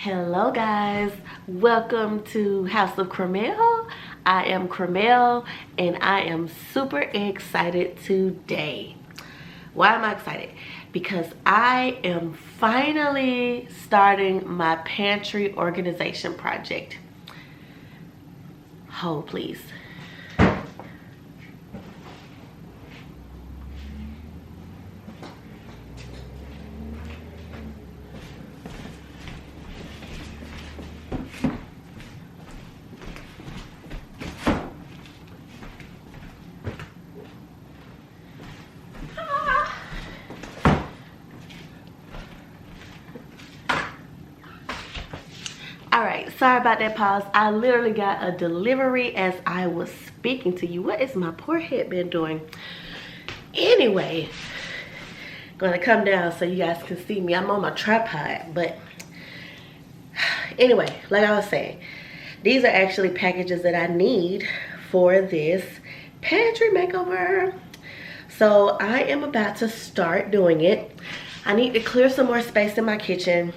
Hello guys, welcome to House of Carmel. I am Carmel and I am super excited today. Why am I excited? Because I am finally starting my pantry organization project. Hold please. Alright, sorry about that pause. I literally got a delivery as I was speaking to you. What is my poor head been doing? Anyway, gonna come down so you guys can see me. I'm on my tripod, but anyway, like I was saying, these are actually packages that I need for this pantry makeover. So I am about to start doing it. I need to clear some more space in my kitchen,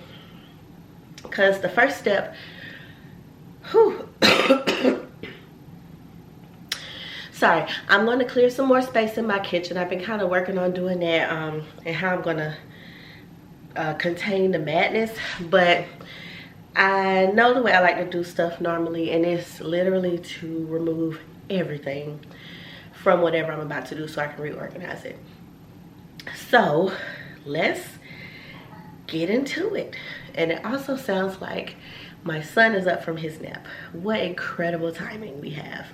because the first step, sorry, I'm going to clear some more space in my kitchen. I've been kind of working on doing that and how I'm going to contain the madness. But I know the way I like to do stuff normally, and it's literally to remove everything from whatever I'm about to do so I can reorganize it. So let's get into it. And it also sounds like my son is up from his nap. What incredible timing we have.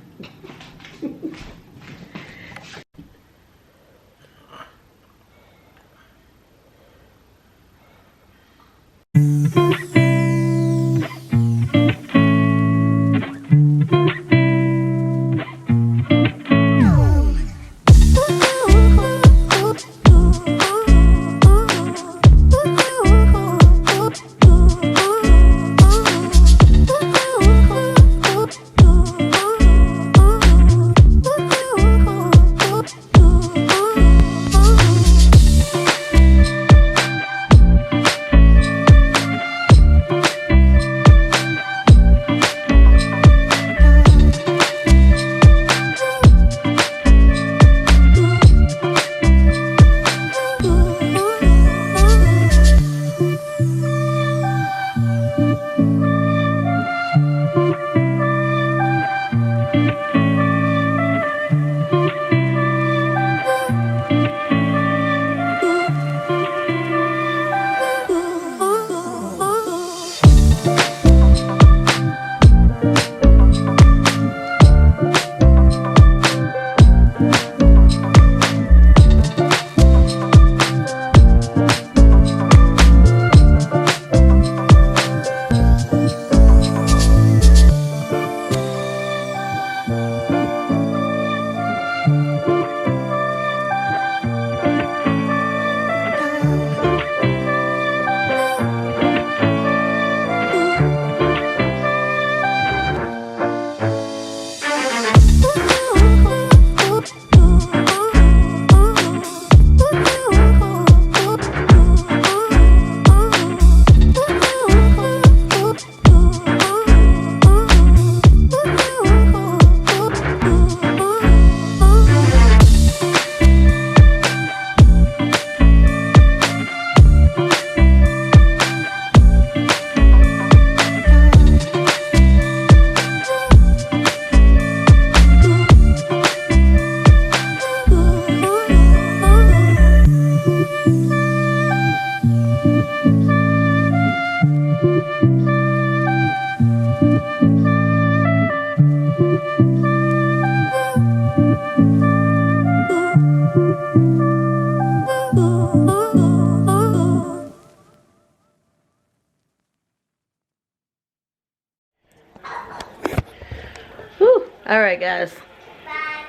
All right, guys,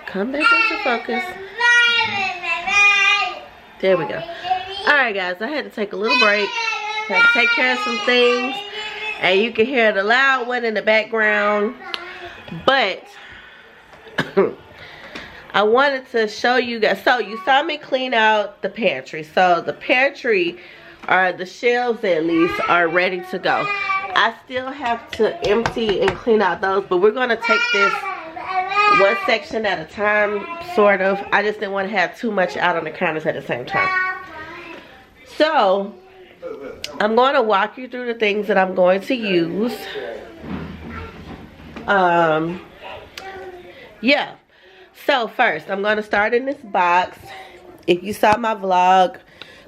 come back into focus. There we go. All right, guys, I had to take a little break. Had to take care of some things, and you can hear the loud one in the background. But I wanted to show you guys. So you saw me clean out the pantry. So the pantry, or the shelves at least, are ready to go. I still have to empty and clean out those, but we're gonna take this one section at a time, sort of. I just didn't want to have too much out on the counters at the same time. So I'm going to walk you through the things that I'm going to use. Yeah. So first, I'm going to start in this box. If you saw my vlog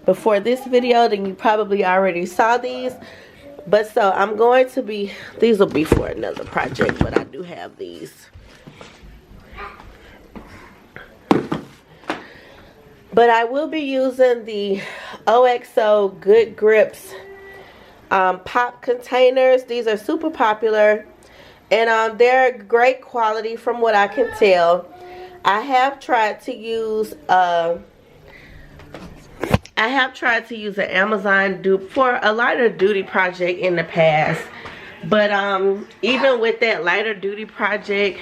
before this video, then you probably already saw these. But so I'm going to be, these will be for another project, but I do have these. But I will be using the OXO Good Grips pop containers. These are super popular, and they're great quality from what I can tell. I have tried to use an Amazon dupe for a lighter duty project in the past. But even with that lighter duty project,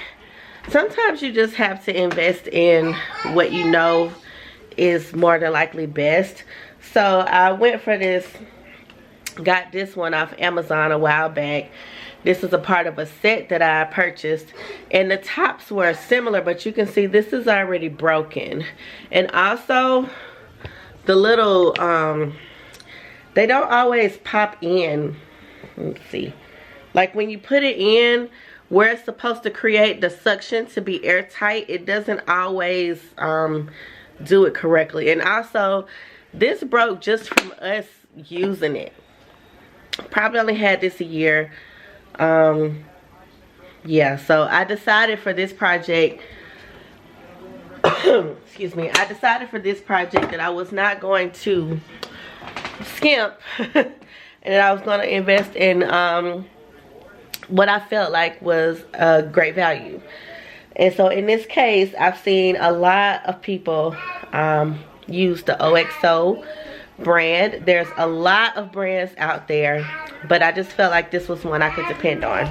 sometimes you just have to invest in what you know is more than likely best. So I went for this, got this one off Amazon a while back. This is a part of a set that I purchased, and the tops were similar, but you can see this is already broken. And also the little they don't always pop in. Let's see, like when you put it in where it's supposed to create the suction to be airtight, it doesn't always do it correctly. And also this broke just from us using it. Probably only had this a year. Yeah, so I decided for this project excuse me, I decided for this project that I was not going to skimp and that I was going to invest in what I felt like was a great value. And so in this case, I've seen a lot of people use the OXO brand. There's a lot of brands out there, but I just felt like this was one I could depend on.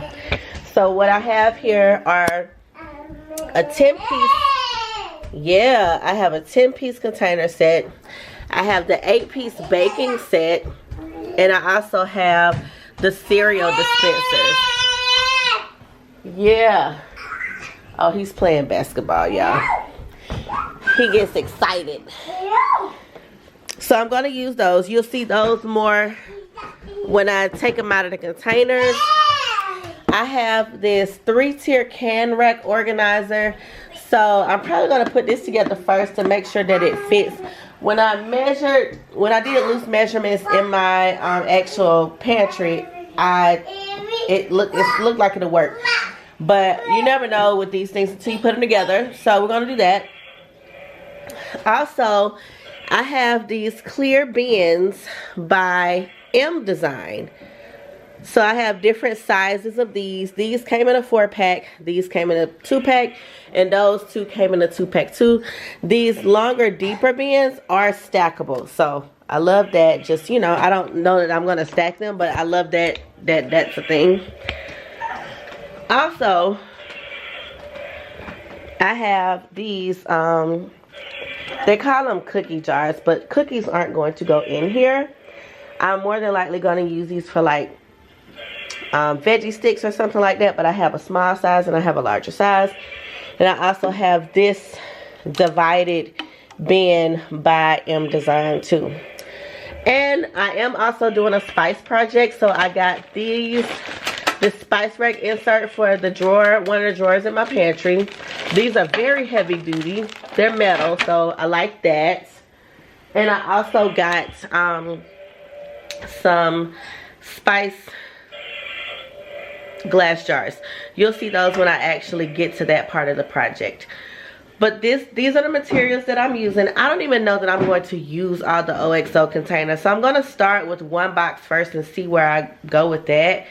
So what I have here are a 10-piece, yeah, I have a 10-piece container set. I have the 8-piece baking set, and I also have the cereal dispensers. Yeah. Oh, he's playing basketball, y'all. He gets excited. So I'm going to use those. You'll see those more when I take them out of the containers. I have this 3-tier can rack organizer. So I'm probably going to put this together first to make sure that it fits. When I did loose measurements in my actual pantry, it looked like it'll work. But you never know with these things until you put them together. So we're going to do that. Also, I have these clear bins by mDesign. So I have different sizes of these. These came in a 4-pack. These came in a 2-pack. And those two came in a 2-pack too. These longer, deeper bins are stackable. So I love that. Just, you know, I don't know that I'm going to stack them, but I love that that's a thing. Also, I have these, they call them cookie jars, but cookies aren't going to go in here. I'm more than likely going to use these for like veggie sticks or something like that, but I have a small size and I have a larger size. And I also have this divided bin by mDesign too. And I am also doing a spice project, so I got this spice rack insert for the drawer, one of the drawers in my pantry. These are very heavy duty. They're metal, so I like that. And I also got some spice glass jars. You'll see those when I actually get to that part of the project. But these are the materials that I'm using. I don't even know that I'm going to use all the OXO containers. So I'm going to start with one box first and see where I go with that.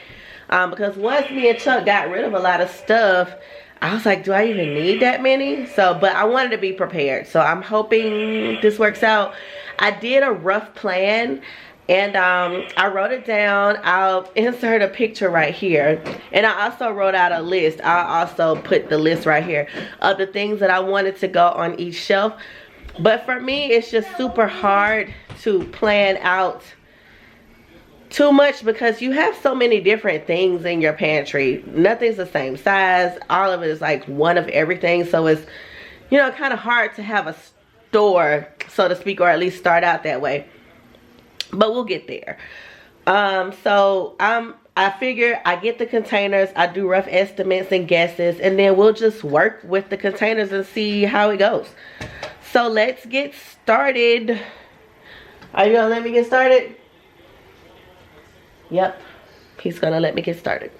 Because once me and Chuck got rid of a lot of stuff, I was like, do I even need that many? So, but I wanted to be prepared. So I'm hoping this works out. I did a rough plan and I wrote it down. I'll insert a picture right here. And I also wrote out a list. I'll also put the list right here of the things that I wanted to go on each shelf. But for me, it's just super hard to plan out too much because you have so many different things in your pantry. Nothing's the same size. All of it is like one of everything. So it's, you know, kind of hard to have a store, so to speak, or at least start out that way. But we'll get there. I figure I get the containers, I do rough estimates and guesses, and then we'll just work with the containers and see how it goes. So let's get started. Are you gonna let me get started? Yep, he's gonna let me get started.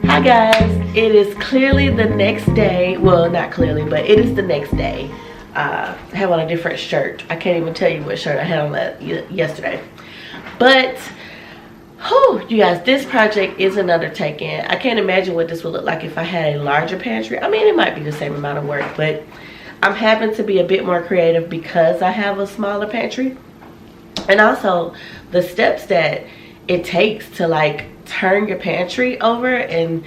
Hi guys, It is clearly the next day. Well, not clearly, but it is the next day. I have on a different shirt. I can't even tell you what shirt I had on that yesterday. But, whew, you guys, this project is an undertaking. I can't imagine what this would look like if I had a larger pantry. I mean, it might be the same amount of work, but I'm having to be a bit more creative because I have a smaller pantry. And also, the steps that it takes to like turn your pantry over and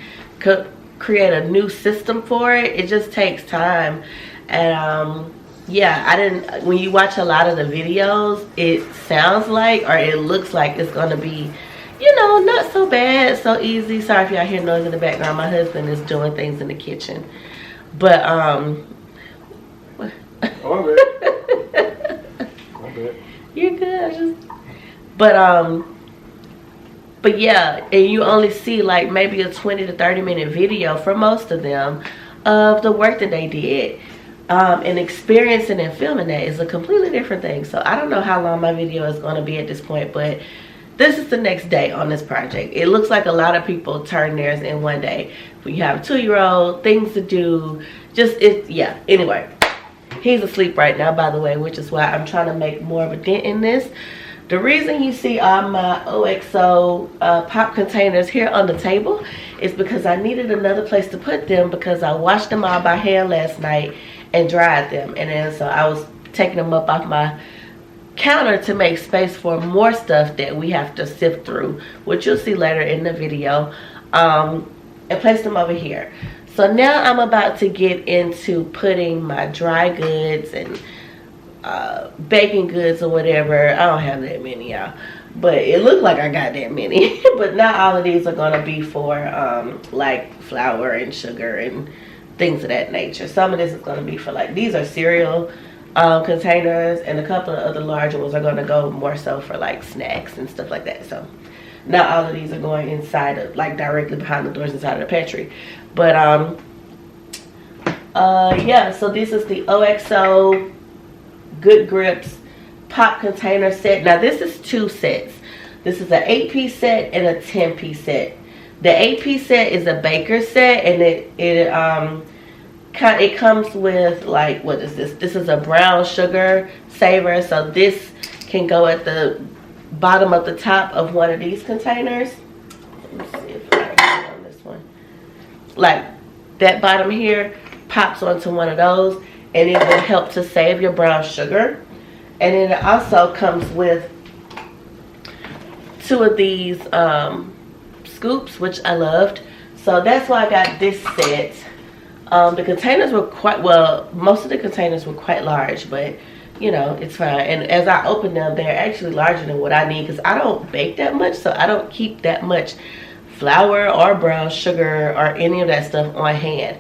create a new system for it, it just takes time. And yeah, when you watch a lot of the videos, it sounds like, or it looks like it's gonna be, you know, not so bad, so easy. Sorry if y'all hear noise in the background. My husband is doing things in the kitchen. But Oh, my bad. You're good. But yeah, and you only see like maybe a 20 to 30 minute video for most of them of the work that they did. And experiencing and filming that is a completely different thing. So I don't know how long my video is going to be at this point, but this is the next day on this project. It looks like a lot of people turn theirs in one day. We have a 2-year-old, things to do, yeah, anyway. He's asleep right now, by the way, which is why I'm trying to make more of a dent in this. The reason you see all my OXO pop containers here on the table is because I needed another place to put them because I washed them all by hand last night and dried them. And then so I was taking them up off my counter to make space for more stuff that we have to sift through, which you'll see later in the video, and place them over here. So now I'm about to get into putting my dry goods and baking goods or whatever. I don't have that many, y'all, but it looked like I got that many. But not all of these are going to be for like flour and sugar and things of that nature. Some of this is going to be for like, these are cereal containers, and a couple of other larger ones are going to go more so for like snacks and stuff like that. So not all of these are going inside of, like, directly behind the doors inside of the pantry. But yeah, so this is the OXO Good Grips pop container set. Now this is 2 sets. This is an 8-piece set and a 10-piece set. The 8-piece set is a baker set, and it comes with, like, what is this? This is a brown sugar saver. So this can go at the bottom of the top of one of these containers. Let me see if I can get on this one. Like that bottom here pops onto one of those, and it will help to save your brown sugar. And then it also comes with 2 of these scoops, which I loved. So that's why I got this set. The containers were quite, well, most of the containers were quite large, but you know, it's fine. And as I open them, they're actually larger than what I need because I don't bake that much, so I don't keep that much flour or brown sugar or any of that stuff on hand.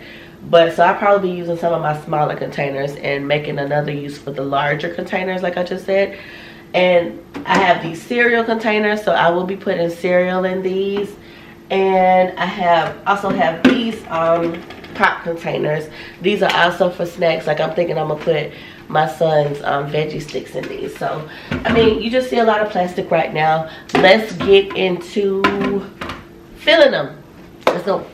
But so I'll probably be using some of my smaller containers and making another use for the larger containers, like I just said. And I have these cereal containers, so I will be putting cereal in these. And I also have these pop containers. These are also for snacks. Like, I'm thinking I'm gonna put my son's veggie sticks in these. So I mean, you just see a lot of plastic right now. Let's get into filling them. Let's go.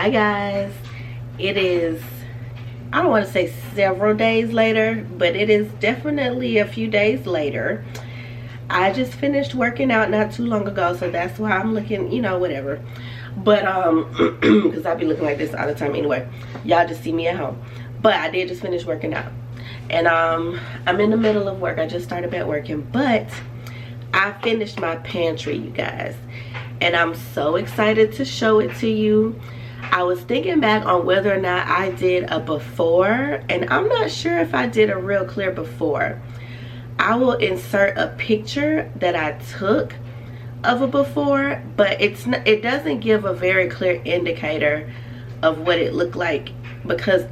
Hi guys, it is, I don't want to say several days later, but it is definitely a few days later. I just finished working out not too long ago, so that's why I'm looking, you know, whatever. But because I be looking like this all the time anyway. Y'all just see me at home. But I did just finish working out, and I'm in the middle of work. I just started back working, but I finished my pantry, you guys, and I'm so excited to show it to you. I was thinking back on whether or not I did a before, and I'm not sure if I did a real clear before. I will insert a picture that I took of a before, but it doesn't give a very clear indicator of what it looked like because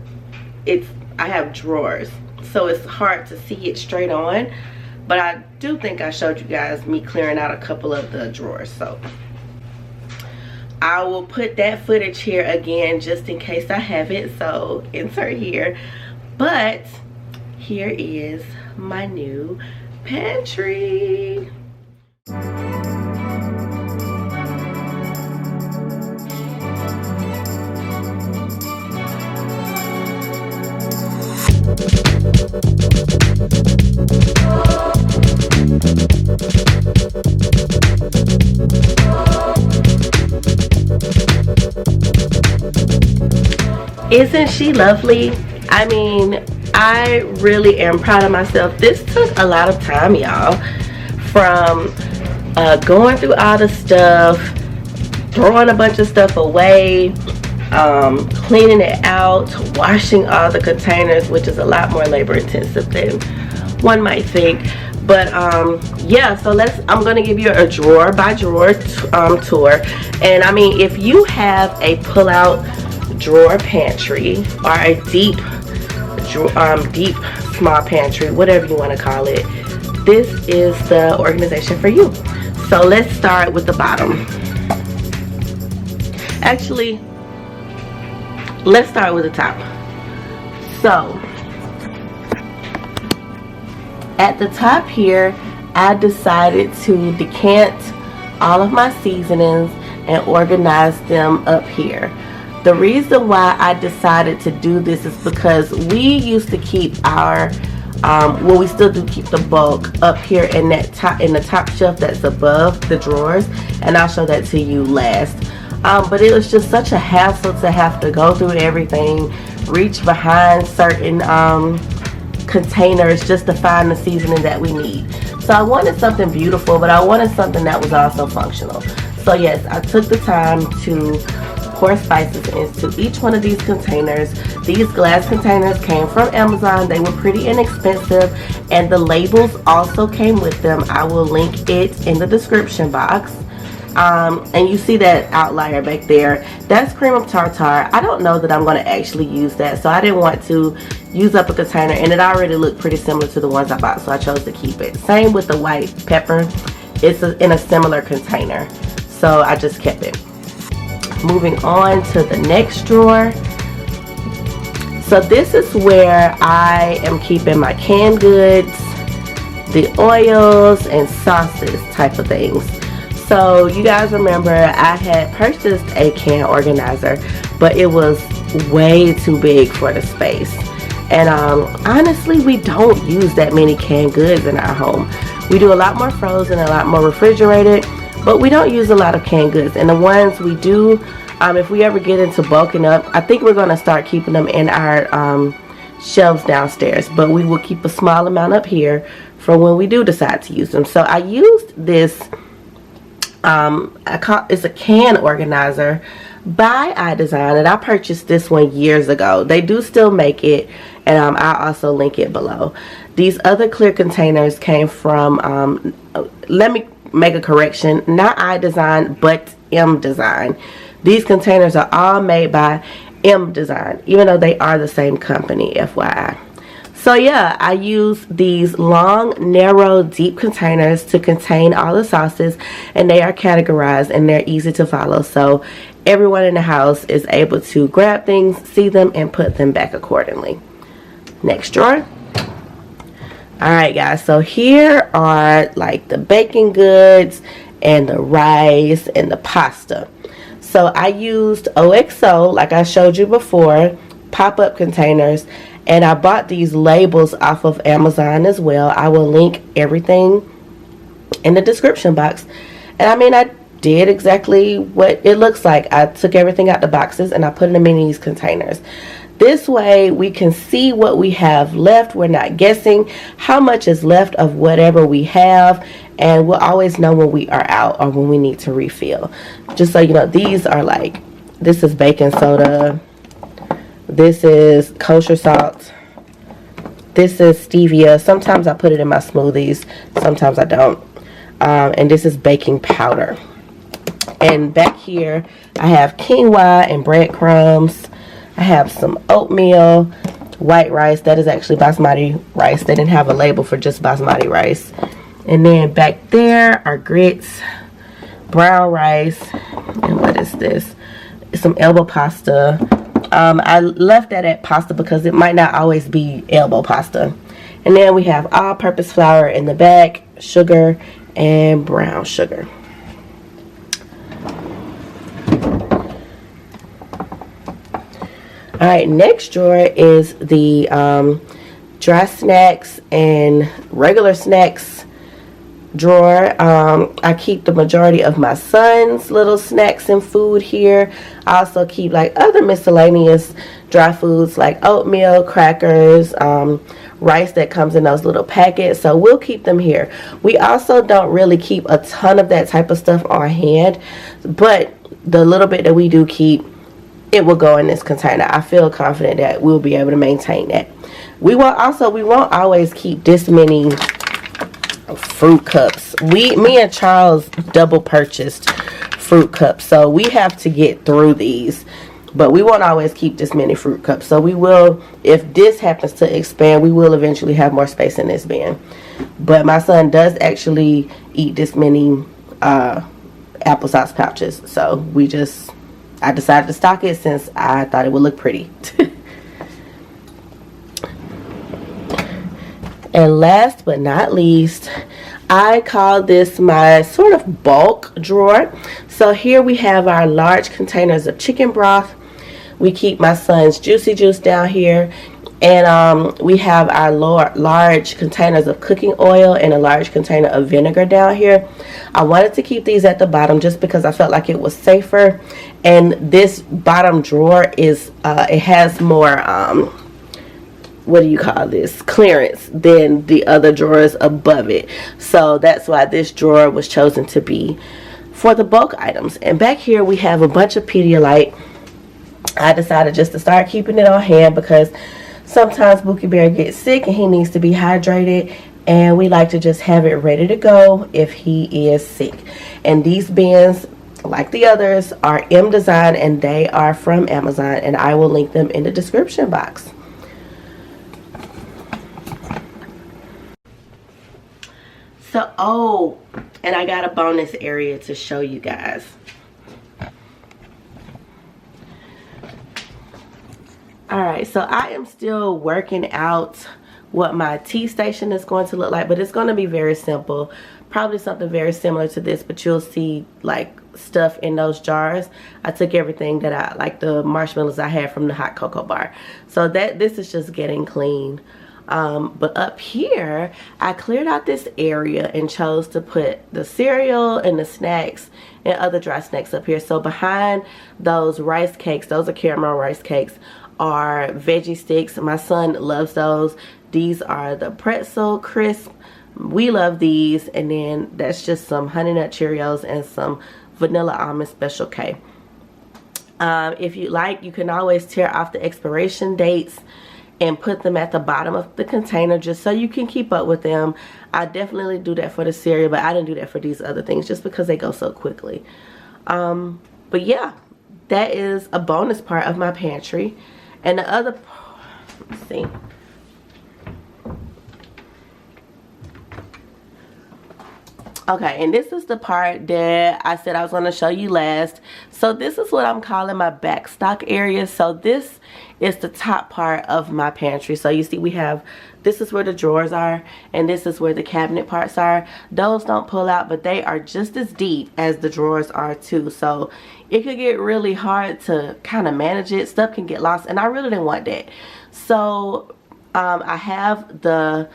I have drawers, so it's hard to see it straight on. But I do think I showed you guys me clearing out a couple of the drawers, so I will put that footage here again just in case I have it, so insert here. But here is my new pantry. Isn't she lovely? I mean, I really am proud of myself. This took a lot of time, y'all, from going through all the stuff, throwing a bunch of stuff away, cleaning it out, washing all the containers, which is a lot more labor intensive than one might think. But yeah, so I'm gonna give you a drawer by drawer tour. And I mean, if you have a pull-out drawer pantry or a deep small pantry, whatever you want to call it, this is the organization for you. So let's start with the bottom. Actually, let's start with the top. So at the top here, I decided to decant all of my seasonings and organize them up here. The reason why I decided to do this is because we used to keep our well, we still do keep the bulk up here in the top shelf that's above the drawers, and I'll show that to you last. But it was just such a hassle to have to go through everything, reach behind certain containers just to find the seasoning that we need. So I wanted something beautiful, but I wanted something that was also functional. So yes, I took the time to pour spices into each one of these containers. These glass containers came from Amazon. They were pretty inexpensive, and the labels also came with them. I will link it in the description box. And you see that outlier back there, that's cream of tartar. I don't know that I'm going to actually use that, so I didn't want to use up a container, and it already looked pretty similar to the ones I bought, so I chose to keep it. Same with the white pepper, it's in a similar container, so I just kept it. Moving on to the next drawer. So this is where I am keeping my canned goods, the oils and sauces type of things. So you guys remember I had purchased a can organizer, but it was way too big for the space. And honestly, we don't use that many canned goods in our home. We do a lot more frozen, a lot more refrigerated, but we don't use a lot of canned goods. And the ones we do, if we ever get into bulking up, I think we're going to start keeping them in our shelves downstairs, but we will keep a small amount up here for when we do decide to use them. So I used this, it's a can organizer by mDesign, and I purchased this one years ago. They do still make it, and I'll also link it below. These other clear containers came from, let me make a correction, not mDesign, but mDesign. These containers are all made by mDesign, even though they are the same company, FYI. So yeah, I use these long, narrow, deep containers to contain all the sauces, and they are categorized and they're easy to follow, so everyone in the house is able to grab things, see them, and put them back accordingly. Next drawer. Alright guys, so here are like the baking goods and the rice and the pasta. So I used OXO, like I showed you before, pop-up containers, and I bought these labels off of Amazon as well. I will link everything in the description box. And I mean, I did exactly what it looks like. I took everything out the boxes and I put them in these containers. This way we can see what we have left. We're not guessing how much is left of whatever we have, and we'll always know when we are out or when we need to refill. Just so you know, these are like, this is baking soda, this is kosher salt, this is stevia. Sometimes I put it in my smoothies, sometimes I don't. And this is baking powder. And back here I have quinoa and breadcrumbs. I have some oatmeal, white rice. That is actually basmati rice. They didn't have a label for just basmati rice. And then back there are grits, brown rice, and what is this? Some elbow pasta. I left that at pasta because it might not always be elbow pasta. And then we have all-purpose flour in the back, sugar, and brown sugar. Alright, next drawer is the dry snacks and regular snacks drawer. I keep the majority of my son's little snacks and food here. I also keep like other miscellaneous dry foods like oatmeal, crackers, rice that comes in those little packets. So we'll keep them here. We also don't really keep a ton of that type of stuff on hand, but the little bit that we do keep, it will go in this container. I feel confident that we'll be able to maintain that. We won't always keep this many fruit cups. Me and Charles double purchased fruit cups, so we have to get through these, but we won't always keep this many fruit cups. So we will, if this happens to expand, we will eventually have more space in this bin. But my son does actually eat this many applesauce pouches, so I decided to stock it since I thought it would look pretty. And last but not least, I call this my sort of bulk drawer. So here we have our large containers of chicken broth. We keep my son's juicy juice down here. And we have our large containers of cooking oil and a large container of vinegar down here. I wanted to keep these at the bottom just because I felt like it was safer. And this bottom drawer is, it has more, what do you call this, clearance than the other drawers above it. So that's why this drawer was chosen to be for the bulk items. And back here we have a bunch of Pedialyte. I decided just to start keeping it on hand because sometimes Bookie Bear gets sick and he needs to be hydrated, and we like to just have it ready to go if he is sick. And these bins, like the others, are mDesign and they are from Amazon, and I will link them in the description box. So, oh, and I got a bonus area to show you guys. Alright, so I am still working out what my tea station is going to look like, but it's going to be very simple. Probably something very similar to this, but you'll see like stuff in those jars. I took everything that I, like the marshmallows I had from the hot cocoa bar. So this is just getting clean. But up here, I cleared out this area and chose to put the cereal and the snacks and other dry snacks up here. So behind those rice cakes, those are caramel rice cakes, are veggie sticks. My son loves those. These are the pretzel crisp. We love these. And then that's just some Honey Nut Cheerios and some vanilla almond Special K. If you like, you can always tear off the expiration dates and put them at the bottom of the container just so you can keep up with them. I definitely do that for the cereal, but I didn't do that for these other things just because they go so quickly. But yeah, that is a bonus part of my pantry. And the other, let's see. Okay, and this is the part that I said I was going to show you last. So this is what I'm calling my backstock area. So this is the top part of my pantry. So you see we have, this is where the drawers are, and this is where the cabinet parts are. Those don't pull out, but they are just as deep as the drawers are too. So it could get really hard to kind of manage it. Stuff can get lost, and I really didn't want that. So I have the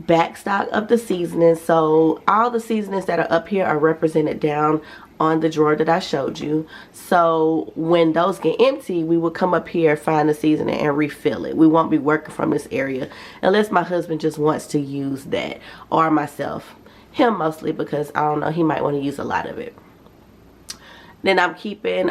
backstock of the seasonings. So all the seasonings that are up here are represented down on the drawer that I showed you. So when those get empty, we will come up here, find the seasoning, and refill it. We won't be working from this area unless my husband just wants to use that, or myself. Him mostly, because I don't know, he might want to use a lot of it. Then I'm keeping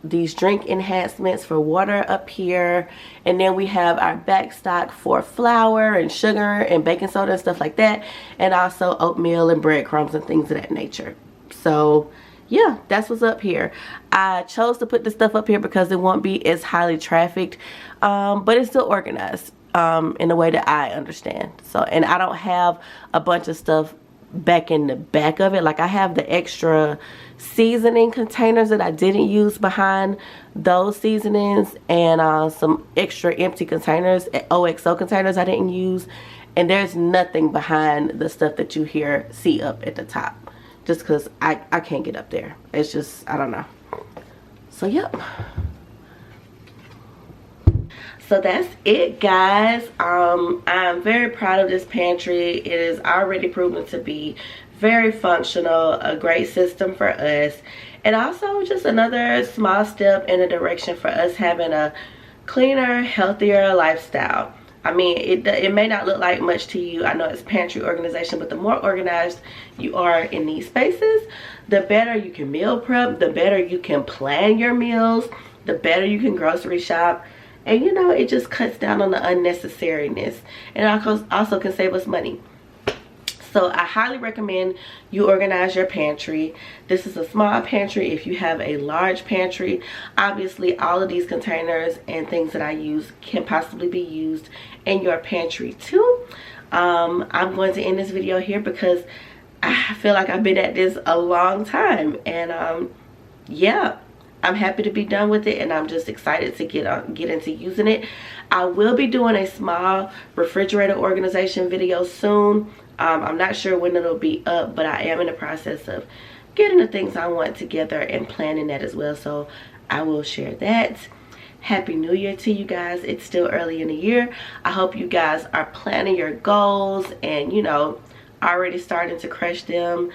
these drink enhancements for water up here, and then we have our backstock for flour and sugar and baking soda and stuff like that, and also oatmeal and breadcrumbs and things of that nature. So yeah, that's what's up here. I chose to put this stuff up here because it won't be as highly trafficked, but it's still organized in the way that I understand. So, and I don't have a bunch of stuff back in the back of it. Like, I have the extra seasoning containers that I didn't use behind those seasonings, and some extra empty containers, OXO containers I didn't use, and there's nothing behind the stuff that you see up at the top, just because I can't get up there. It's just, I don't know. So yep, so that's it, guys. I'm very proud of this pantry. It is already proven to be very functional, a great system for us, and also just another small step in the direction for us having a cleaner, healthier lifestyle. I mean, it may not look like much to you. I know it's pantry organization, but the more organized you are in these spaces, the better you can meal prep, the better you can plan your meals, the better you can grocery shop. And you know, it just cuts down on the unnecessariness, and also can save us money. So I highly recommend you organize your pantry. This is a small pantry. If you have a large pantry, obviously all of these containers and things that I use can possibly be used in your pantry too. I'm going to end this video here because I feel like I've been at this a long time, and yeah, I'm happy to be done with it, and I'm just excited to get into using it. I will be doing a small refrigerator organization video soon. I'm not sure when it'll be up, but I am in the process of getting the things I want together and planning that as well, so I will share that. Happy New Year to you guys. It's still early in the year. I hope you guys are planning your goals and, you know, already starting to crush them.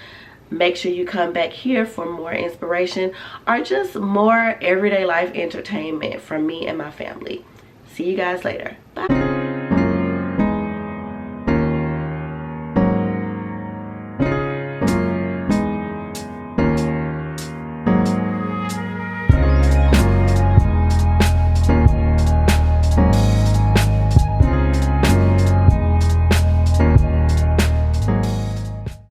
Make sure you come back here for more inspiration or just more everyday life entertainment from me and my family. See you guys later. Bye.